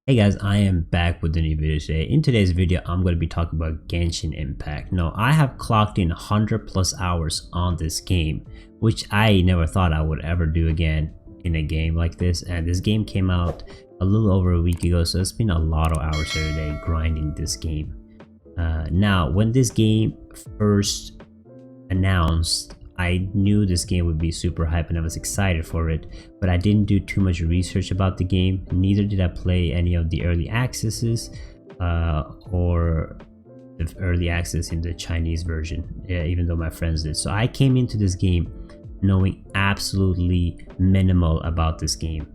Hey guys, I am back with a new video today. In today's video, I'm going to be talking about Genshin Impact. Now, I have clocked in 100 plus hours on this game, which I never thought I would ever do again in a game like this. And this game came out a little over a week ago, so it's been a lot of hours every day grinding this game. Now, when this game first announced, I knew this game would be super hype and I was excited for it, but I didn't do too much research about the game. Neither did I play any of the early accesses or the early access in the Chinese version, even though my friends did. So I came into this game knowing absolutely minimal about this game.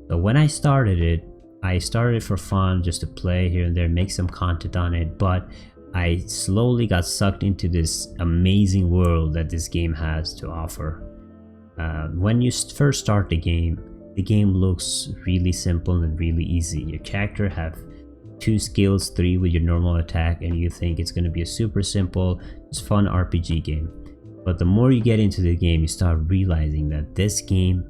So when I started it for fun, just to play here and there, make some content on it, but I slowly got sucked into this amazing world that this game has to offer. When you first start the game looks really simple and really easy. Your character have 2 skills, 3 with your normal attack, and you think it's going to be a super simple, just fun RPG game. But the more you get into the game, you start realizing that this game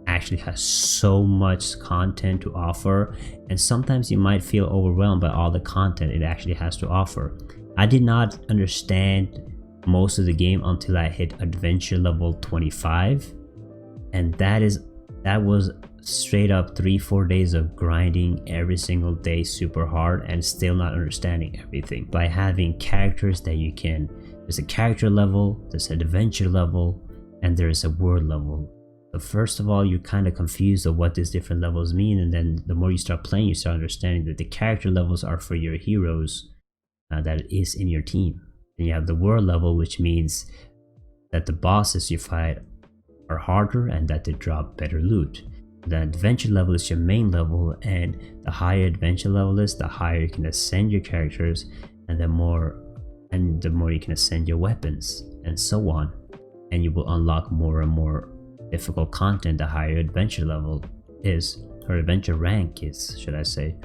actually has so much content to offer, and sometimes you might feel overwhelmed by all the content it actually has to offer. I did not understand most of the game until I hit adventure level 25, and that was straight up 3-4 days of grinding every single day super hard and still not understanding everything. By having characters that there's a character level, there's an adventure level, and there's a world level. So first of all, you're kind of confused of what these different levels mean, and then the more you start playing, you start understanding that the character levels are for your heroes that is in your team. And you have the world level, which means that the bosses you fight are harder and that they drop better loot. The adventure level is your main level, and the higher adventure level is, the higher you can ascend your characters, and the more you can ascend your weapons, and so on. And you will unlock more and more difficult content the higher adventure level is, or adventure rank is, should I say.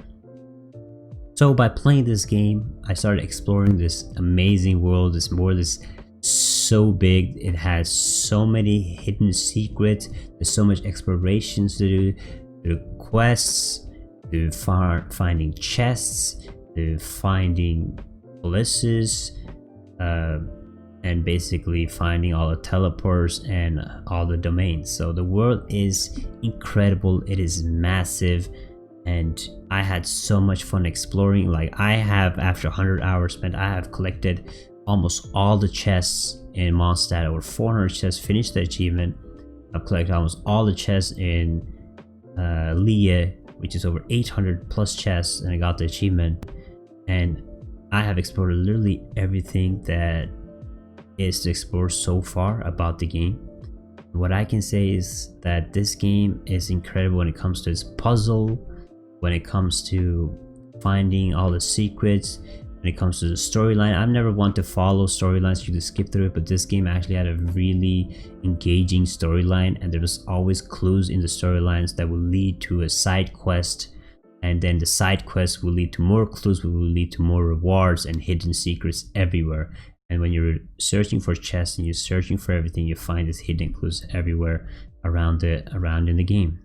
So by playing this game, I started exploring this amazing world. This world is so big, it has so many hidden secrets, there's so much explorations to do, through quests, to finding chests, to finding polices, and basically finding all the teleports and all the domains. So the world is incredible, it is massive, and I had so much fun exploring. Like, I have, after 100 hours spent, I have collected almost all the chests in Mondstadt. Over 400 chests, finished the achievement. I've collected almost all the chests in Lia, which is over 800 plus chests, and I got the achievement. And I have explored literally everything that is to explore so far about the game. What I can say is that this game is incredible when it comes to its puzzle, when it comes to finding all the secrets, when it comes to the storyline. I've never wanted to follow storylines, you just skip through it, but this game actually had a really engaging storyline, and there was always clues in the storylines that will lead to a side quest, and then the side quest will lead to more clues, will lead to more rewards and hidden secrets everywhere. And when you're searching for chests and you're searching for everything, you find these hidden clues everywhere around in the game.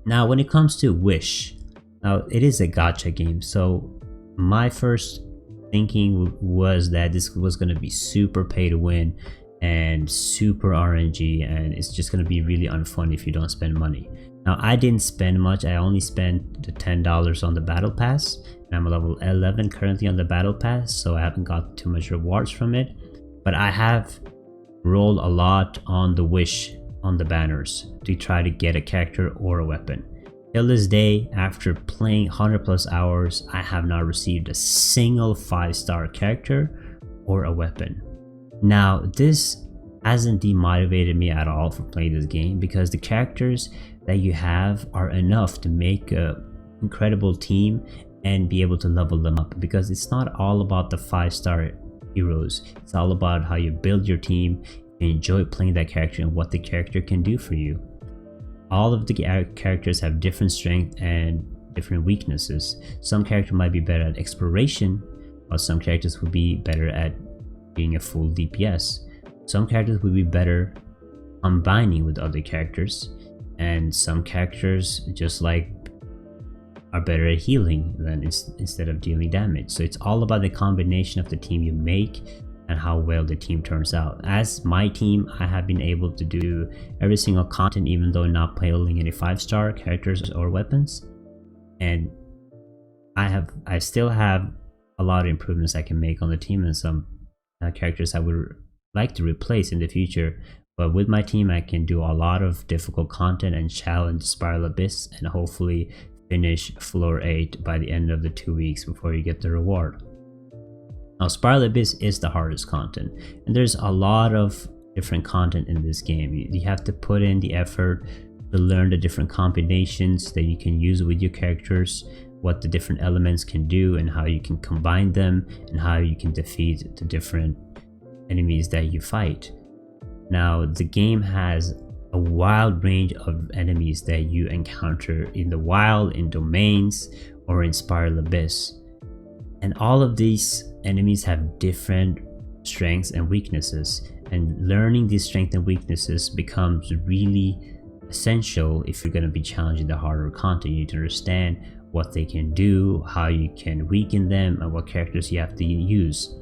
Now, when it comes to Wish, now it is a gacha game, so my first thinking was that this was going to be super pay to win and super RNG, and it's just going to be really unfun if you don't spend money. Now, I didn't spend much. I only spent the $10 on the battle pass, and I'm a level 11 currently on the battle pass, so I haven't got too much rewards from it. But I have rolled a lot on the Wish on the banners to try to get a character or a weapon. Till this day, after playing 100 plus hours, I have not received a single 5-star character or a weapon. Now, this hasn't demotivated me at all for playing this game, because the characters that you have are enough to make an incredible team and be able to level them up, because it's not all about the 5-star heroes. It's all about how you build your team and enjoy playing that character and what the character can do for you. All of the characters have different strengths and different weaknesses. Some characters might be better at exploration, while some characters would be better at being a full DPS. Some characters would be better combining with other characters, and some characters, just like are better at healing than instead of dealing damage. So it's all about the combination of the team you make and how well the team turns out. As my team, I have been able to do every single content, even though not playing any 5-star characters or weapons. And I still have a lot of improvements I can make on the team, and some characters I would like to replace in the future. But with my team, I can do a lot of difficult content and challenge Spiral Abyss, and hopefully finish floor 8 by the end of the 2 weeks before you get the reward. Now, Spiral Abyss is the hardest content, and there's a lot of different content in this game. You have to put in the effort to learn the different combinations that you can use with your characters, what the different elements can do and how you can combine them, and how you can defeat the different enemies that you fight. Now, the game has a wide range of enemies that you encounter in the wild, in domains, or in Spiral Abyss. And all of these enemies have different strengths and weaknesses, and learning these strengths and weaknesses becomes really essential if you're going to be challenging the harder content. You need to understand what they can do, how you can weaken them, and what characters you have to use.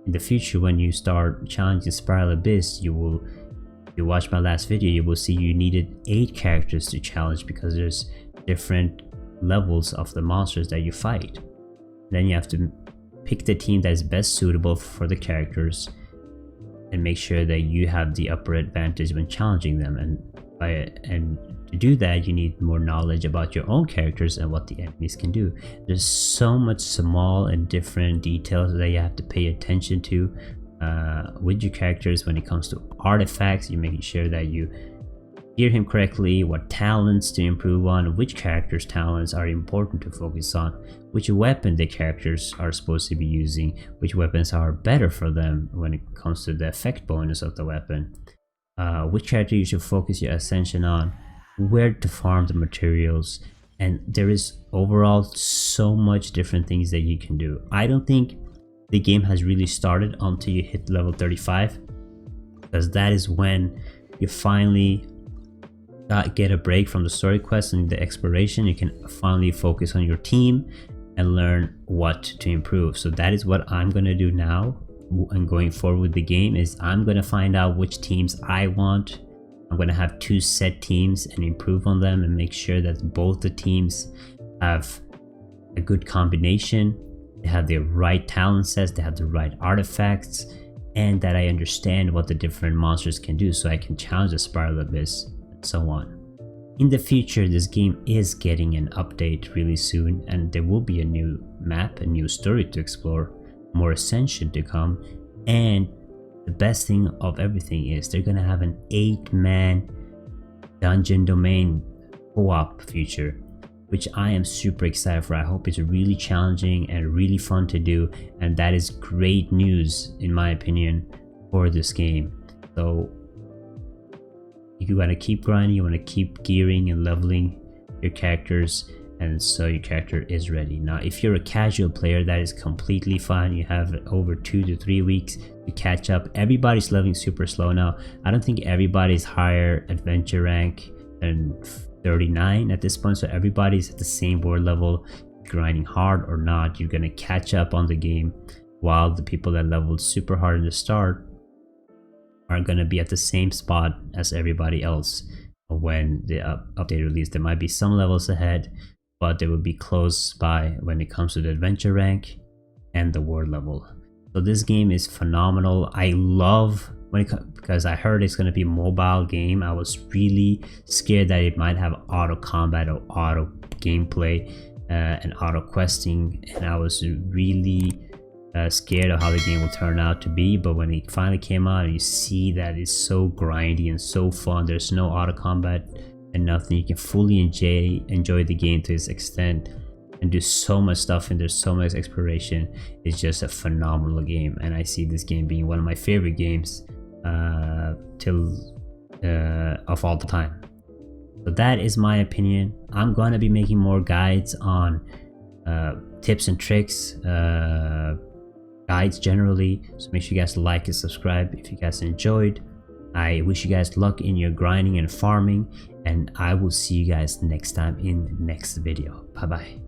In the future, when you start challenging Spiral Abyss, if you watch my last video, you will see you needed 8 characters to challenge, because there's different levels of the monsters that you fight. Then you have to pick the team that is best suitable for the characters and make sure that you have the upper advantage when challenging them. And to do that, you need more knowledge about your own characters and what the enemies can do. There's so much small and different details that you have to pay attention to with your characters. When it comes to artifacts, you're making sure that you hear him correctly, what talents to improve on, which characters' talents are important to focus on, which weapon the characters are supposed to be using, which weapons are better for them when it comes to the effect bonus of the weapon, which character you should focus your ascension on, where to farm the materials. And there is overall so much different things that you can do. I don't think the game has really started until you hit level 35, because that is when you finally get a break from the story quest and the exploration. You can finally focus on your team and learn what to improve. So that is what I'm going to do now, and going forward with the game is I'm going to find out which teams I want. I'm going to have 2 set teams and improve on them and make sure that both the teams have a good combination, they have the right talent sets, they have the right artifacts, and that I understand what the different monsters can do so I can challenge the Spiral Abyss, and so on. In the future, this game is getting an update really soon, and there will be a new map, a new story to explore, more ascension to come, and the best thing of everything is they're gonna have an 8-man dungeon domain co-op feature, which I am super excited for. I hope it's really challenging and really fun to do, and that is great news in my opinion for this game. So you want to keep grinding, you want to keep gearing and leveling your characters, and so your character is ready. Now if you're a casual player, that is completely fine. You have over 2 to 3 weeks to catch up. Everybody's leveling super slow now. I don't think everybody's higher adventure rank than 39 at this point, so everybody's at the same board level. Grinding hard or not, you're gonna catch up on the game, while the people that leveled super hard in the start are gonna be at the same spot as everybody else when the update release. There might be some levels ahead, but they will be close by when it comes to the adventure rank and the world level. So this game is phenomenal. I love because I heard it's going to be a mobile game. I was really scared that it might have auto combat or auto gameplay and auto questing, and I was really scared of how the game will turn out to be. But when it finally came out, you see that it's so grindy and so fun. There's no auto combat and nothing. You can fully enjoy the game to its extent and do so much stuff, and there's so much exploration. It's just a phenomenal game, and I see this game being one of my favorite games of all time. So that is my opinion. I'm gonna be making more guides on tips and tricks, guides generally, so make sure you guys like and subscribe if you guys enjoyed. I wish you guys luck in your grinding and farming, and I will see you guys next time in the next video. Bye bye.